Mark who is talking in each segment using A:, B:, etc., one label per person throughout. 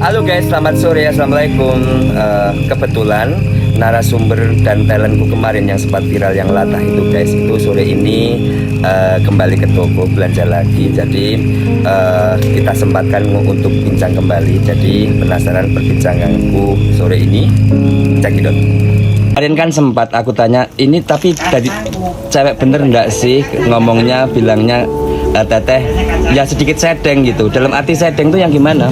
A: Halo guys, selamat sore, assalamualaikum. Kebetulan narasumber dan talentku kemarin yang sempat viral yang latah itu guys, itu sore ini kembali ke toko belanja lagi. Jadi kita sempatkan untuk bincang kembali. Jadi penasaran perbincanganku sore ini, cekidot. Kemarin kan sempat aku tanya ini, tapi tadi cewek bener nggak sih ngomongnya, bilangnya teteh ya sedikit sedeng gitu. Dalam arti sedeng tuh yang gimana?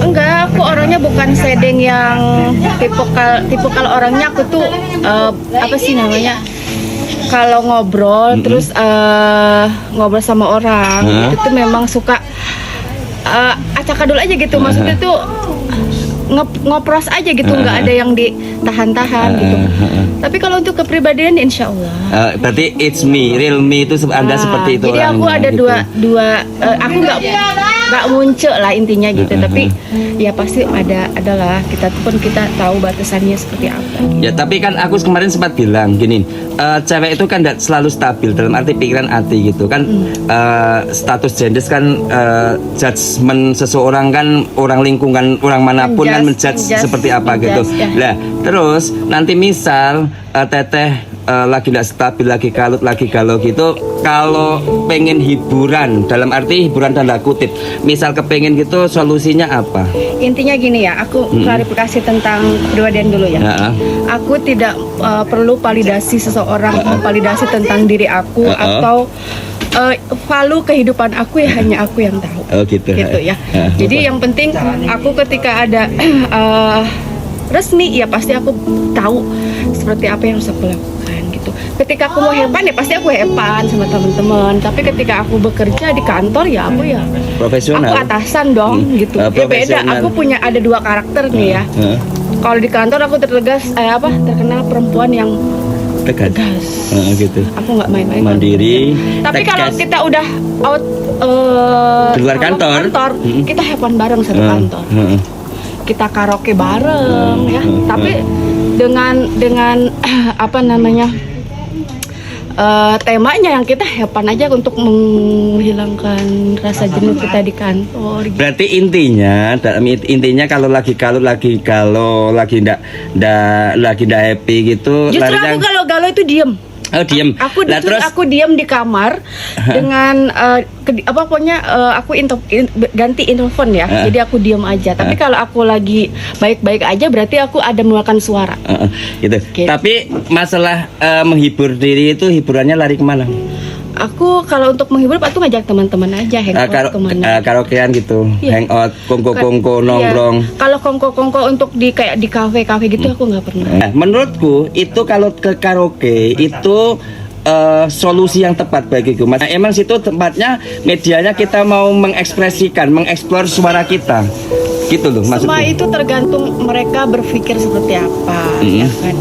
B: Enggak, aku orangnya bukan sedeng yang tipikal orangnya. Aku tuh apa sih namanya, kalau ngobrol terus ngobrol sama orang itu tuh memang suka acak-adul aja gitu. Maksudnya tuh ngopros aja gitu, nggak ada yang ditahan-tahan gitu. Tapi kalau untuk kepribadian insya Allah.
A: Berarti it's me, real me itu Anda seperti itu.
B: Jadi aku ada gitu. dua aku nggak muncul lah intinya gitu. Tapi ya pasti adalah kita pun kita tahu batasannya seperti apa.
A: Ya tapi kan aku kemarin sempat bilang gini, cewek itu kan tidak selalu stabil dalam arti pikiran hati gitu kan. Status gender kan judgement seseorang kan, orang lingkungan, orang manapun kan menjudge seperti apa gitu. Lah terus nanti misal teteh lagi tidak stabil, lagi kalut, lagi galau gitu, kalau pengen hiburan, dalam arti hiburan tanda kutip, misal kepengen gitu, solusinya apa?
B: Intinya gini ya, aku klarifikasi tentang kepribadian dulu ya. Aku tidak perlu validasi seseorang, validasi tentang diri aku atau value kehidupan aku ya hanya aku yang tahu.
A: Oh gitu
B: ya. Jadi yang penting aku ketika ada resmi ya pasti aku tahu seperti apa yang harus aku lakukan gitu. Ketika aku mau hepan ya pasti aku hepan sama teman-teman. Tapi ketika aku bekerja di kantor ya aku ya profesional. Aku atasan dong gitu. Ya beda. Aku punya ada dua karakter nih ya. Kalau di kantor aku terkenal perempuan yang tegas.
A: Gitu.
B: Aku nggak main-main.
A: Mandiri.
B: Tapi kalau kita udah out
A: di luar kantor,
B: kita hepan bareng satu kantor. Kita karaoke bareng ya. Tapi dengan apa namanya? Temanya yang kita hepan aja untuk menghilangkan rasa jenuh kita di kantor gitu. Berarti
A: intinya kalau lagi ndak happy gitu.
B: Justru aku kalau galau itu diem.
A: Oh diem.
B: Aku diem di kamar dengan aku ganti telepon ya. Jadi aku diem aja. Tapi kalau aku lagi baik-baik aja berarti aku ada mengeluarkan suara.
A: Gitu. Tapi masalah menghibur diri itu hiburannya lari kemana?
B: Aku kalau untuk menghibur aku ngajak teman-teman aja hangout kemana?
A: Karaokean gitu, hangout, kongko nongkrong.
B: Iya. Kalau kongko untuk di kafe gitu aku nggak pernah.
A: Nah, menurutku itu kalau ke karaoke itu solusi yang tepat bagiku. Mas, emang situ tempatnya, medianya kita mau mengeksplor suara kita. Gitu loh maksudku.
B: Semua itu tergantung mereka berpikir seperti apa, ya kan.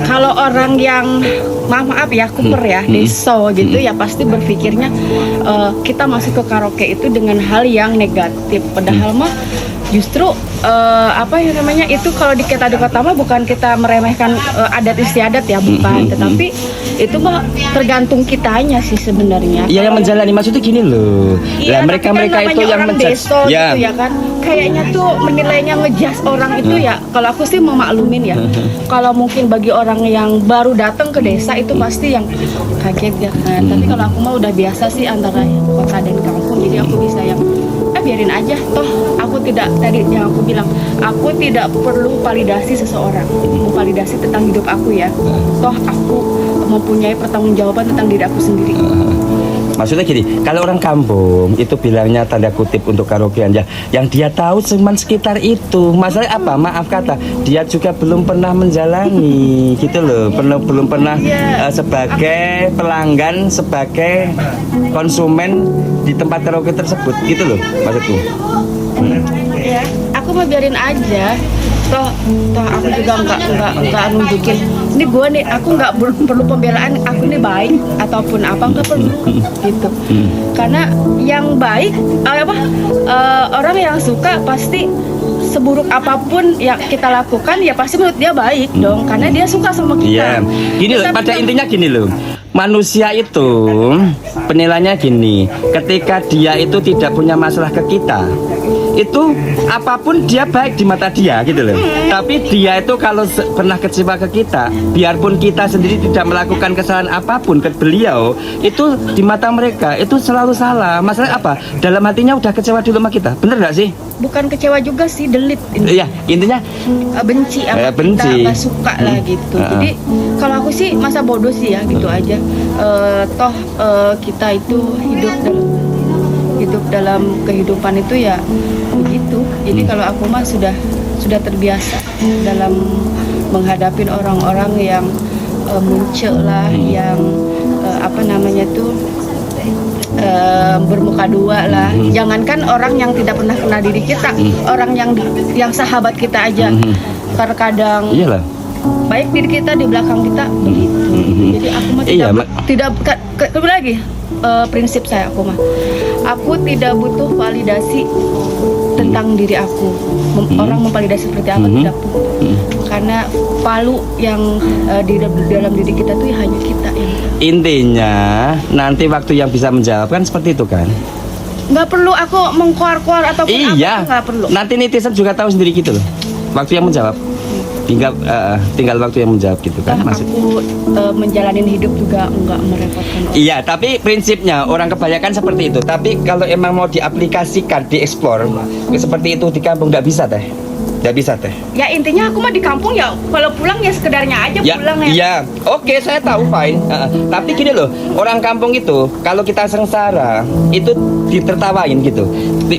B: Kalau orang yang maaf ya kuper ya deso gitu ya pasti berpikirnya kita masuk ke karaoke itu dengan hal yang negatif. Padahal mah justru itu kalau di kita mah bukan kita meremehkan adat istiadat ya, bukan, tetapi itu mah tergantung kitanya sih sebenarnya.
A: Iya yang menjalani, maksudnya gini loh.
B: Iya,
A: mereka
B: kan
A: itu yang
B: menjudge gitu ya kan. Kayaknya tuh menilainya ngejudge orang itu ya. Kalau aku sih memaklumin ya. Kalau mungkin bagi orang yang baru datang ke desa itu pasti yang kaget ya kan. Tapi kalau aku mah udah biasa sih antara kota dan kampung, jadi aku bisa yang biarin aja, toh aku tidak, tadi yang aku bilang, aku tidak perlu validasi seseorang, validasi tentang hidup aku ya, toh aku mempunyai pertanggungjawaban tentang diri aku sendiri.
A: Maksudnya gini, kalau orang kampung itu bilangnya tanda kutip untuk karaokean ya, yang dia tahu cuma sekitar itu. Masalahnya apa? Maaf kata, dia juga belum pernah menjalani gitu loh, belum pernah sebagai pelanggan, sebagai konsumen di tempat karaoke tersebut gitu loh maksudku.
B: Ya, aku mau biarin aja. Toh aku juga nggak nunjukin ini gue nih, aku nggak perlu pembelaan aku nih baik ataupun apa, nggak perlu gitu. Karena yang baik orang yang suka pasti seburuk apapun yang kita lakukan ya pasti menurut dia baik dong, karena dia suka sama kita.
A: Iya. Gini loh, pada intinya gini loh. Manusia itu penilaiannya gini, ketika dia itu tidak punya masalah ke kita, itu apapun dia baik di mata dia gitu loh. Tapi dia itu kalau pernah kecewa ke kita, biarpun kita sendiri tidak melakukan kesalahan apapun ke beliau, itu di mata mereka itu selalu salah. Masalah apa? Dalam hatinya udah kecewa dulu sama kita, bener nggak sih?
B: Bukan kecewa juga sih, delete
A: Iya, intinya
B: benci apa
A: benci.
B: kita nggak suka lah gitu. Jadi kalau aku sih masa bodoh sih ya gitu aja. Toh kita itu hidup dalam kehidupan itu ya begitu. Jadi kalau aku mah sudah terbiasa dalam menghadapi orang-orang yang muncul lah, yang apa namanya tuh bermuka dua lah. Jangankan orang yang tidak pernah kenal diri kita, orang yang sahabat kita aja terkadang
A: iyalah.
B: baik diri kita, di belakang kita begitu. Jadi aku mah tidak lagi prinsip saya, aku tidak butuh validasi tentang diri aku. Orang memvalidasi seperti apa tidak butuh. Karena palu yang di dalam diri kita tuh hanya kita yang tahu.
A: Intinya nanti waktu yang bisa menjawab kan seperti itu kan.
B: Nggak perlu aku mengkuar-kuar ataupun
A: Iya,
B: apa, nggak perlu.
A: nanti netizen juga tahu sendiri gitu loh. Waktu yang menjawab. Tinggal waktu yang menjawab gitu kan.
B: Aku menjalanin hidup juga nggak merepotkan orang.
A: Iya, tapi prinsipnya orang kebanyakan seperti itu. Tapi kalau emang mau diaplikasikan, dieksplor seperti itu di kampung nggak bisa teh. Nggak bisa teh.
B: Ya intinya aku mah di kampung ya kalau pulang ya sekedarnya aja
A: Ya,
B: pulang ya.
A: iya, oke, saya tahu fine. Tapi gini loh, orang kampung itu kalau kita sengsara itu ditertawain gitu.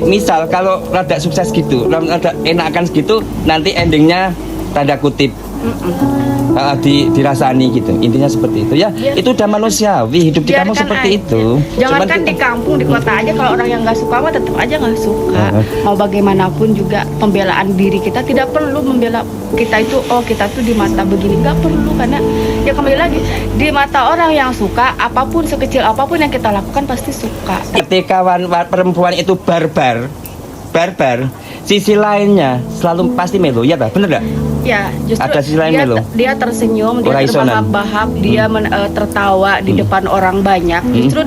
A: Misal kalau rada sukses gitu, rada enakan segitu, nanti endingnya tanda kutip dirasani gitu. Intinya seperti itu ya. Itu udah manusiawi, hidup di kampung seperti
B: aja.
A: itu.
B: Jangankan di kampung, di kota aja kalau orang yang nggak suka mah tetap aja nggak suka. Mau bagaimanapun juga pembelaan diri kita tidak perlu membela kita itu. Oh kita tuh di mata begini, nggak perlu, karena ya kembali lagi di mata orang yang suka apapun, sekecil apapun yang kita lakukan pasti suka.
A: Ketika perempuan itu barbar, sisi lainnya selalu pasti melo, ya tak? Bener gak?
B: Ya, justru
A: ada sisi lain melo.
B: Dia tersenyum, dia terbahak-bahak, dia tertawa di depan orang banyak. Justru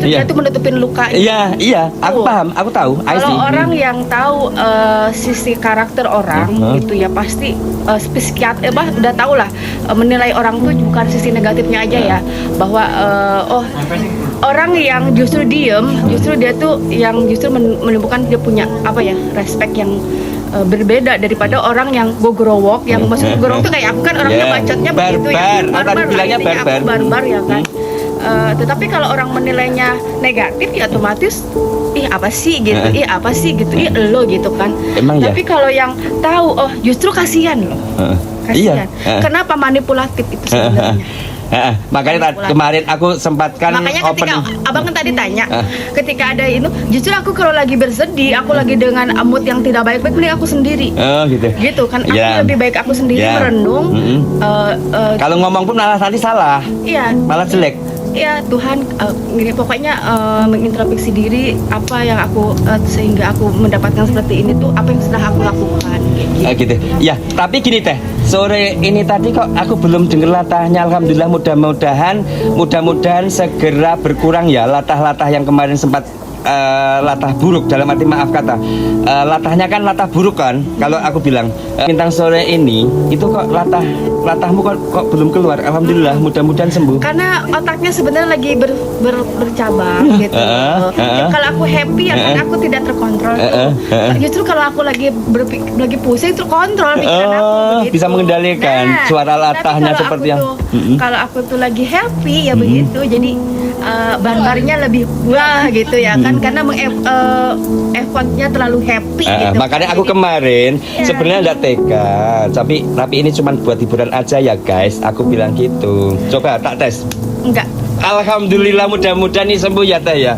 B: dia tuh menutupin luka.
A: Iya, aku paham, aku tahu.
B: Kalau orang yang tahu sisi karakter orang gitu ya pasti psikiater udah tahu lah menilai orang tuh bukan sisi negatifnya aja ya, bahwa orang yang justru diem, justru dia tuh yang justru menemukan dia punya apa ya, respect yang berbeda daripada orang yang gogrowok, yang maksud gogrowok tuh kayak aku kan orangnya bacotnya begitu ya, barbar ya kan. Tetapi kalau orang menilainya negatif ya otomatis apa sih gitu, apa sih gitu, lo gitu kan. Tapi kalau yang tahu, oh justru kasihan loh, kasihan. Kenapa manipulatif itu sebenarnya?
A: Makanya kemarin aku sempatkan
B: makanya ketika abang kan tadi tanya, ketika ada ini, justru aku kalau lagi bersedih, aku lagi dengan mood yang tidak baik-baik, mending aku sendiri. Gitu kan, aku lebih baik aku sendiri merenung.
A: Kalau ngomong pun malah nanti salah, malah jelek.
B: Ya Tuhan, ini pokoknya mengintrospeksi diri apa yang aku sehingga aku mendapatkan seperti ini tuh apa yang sudah aku lakukan gitu.
A: Ya, tapi gini teh, sore ini tadi kok aku belum dengar latahnya. Alhamdulillah, mudah-mudahan segera berkurang ya latah-latah yang kemarin sempat latah buruk, dalam arti maaf kata latahnya kan latah buruk kan. Kalau aku bilang bintang sore ini itu kok latahmu kok belum keluar. Alhamdulillah, mudah-mudahan sembuh.
B: Karena otaknya sebenarnya lagi bercabang gitu. Kalau aku happy ya kan aku tidak terkontrol. Justru kalau aku lagi pusing terkontrol pikiran aku begitu.
A: Bisa mengendalikan suara latahnya seperti yang
B: kalau aku tuh lagi happy ya begitu. Jadi barbarnya lebih wah gitu ya kan, karena effortnya terlalu happy gitu.
A: Makanya aku kemarin sebenarnya enggak tega, tapi ini cuma buat hiburan aja ya guys, aku bilang gitu. Coba tak tes.
B: Enggak.
A: Alhamdulillah, mudah-mudahan ini sembuh ya teh ya.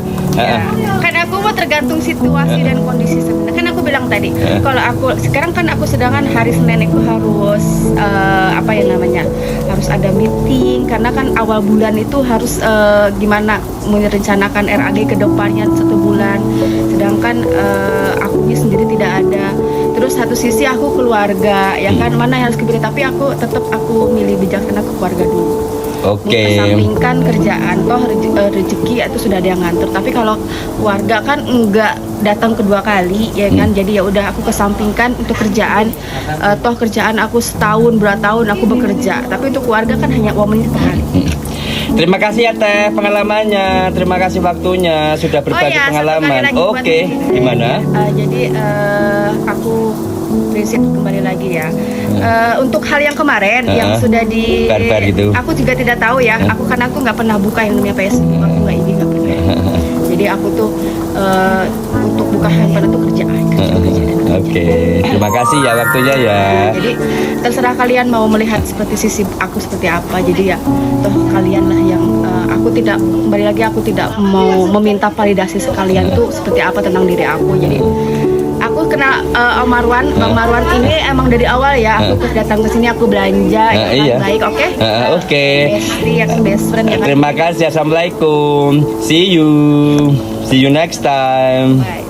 B: Kan aku mau tergantung situasi dan kondisi sebenarnya. Kan aku bilang tadi, kalau aku sekarang kan aku sedangkan hari Senin itu harus apa ya namanya, harus ada meeting karena kan awal bulan itu harus gimana merencanakan RAG ke depannya 1 bulan. Sedangkan akunya sendiri tidak ada. Terus satu sisi aku keluarga, ya kan, mana yang harus kepilih, tapi aku tetap milih bijaksana ke keluarga dulu.
A: Oke.
B: Mengesampingkan kerjaan, toh rezeki itu sudah ada yang ngatur. Tapi kalau keluarga kan enggak datang kedua kali, ya kan. Jadi ya udah aku kesampingkan untuk kerjaan. Toh kerjaan aku setahun, berapa tahun aku bekerja. Tapi untuk keluarga kan hanya 2 menit per hari.
A: Terima kasih ya Teh pengalamannya, terima kasih waktunya sudah berbagi
B: ya,
A: pengalaman.
B: satu kali lagi
A: Oke, gimana?
B: Jadi aku prinsip kembali lagi ya. Untuk hal yang kemarin yang sudah di
A: Barbar gitu.
B: aku juga tidak tahu ya. Karena aku nggak pernah buka yang namanya Facebook. Aku nggak ini nggak pernah. Jadi aku tuh untuk buka handphone itu kerjaan.
A: Oke, terima kasih ya waktunya ya.
B: Jadi terserah kalian mau melihat seperti sisi aku seperti apa. Jadi ya toh kalian lah yang aku tidak kembali lagi aku tidak mau meminta validasi sekalian tuh seperti apa tentang diri aku. Jadi aku kenal Om Marwan. Om Marwan ini emang dari awal ya aku datang ke sini aku belanja
A: Iya.
B: baik, oke?
A: Oke.
B: Bestie ya kan, best friend ya kan.
A: Terima kasih. Assalamualaikum. See you next time.
B: Bye.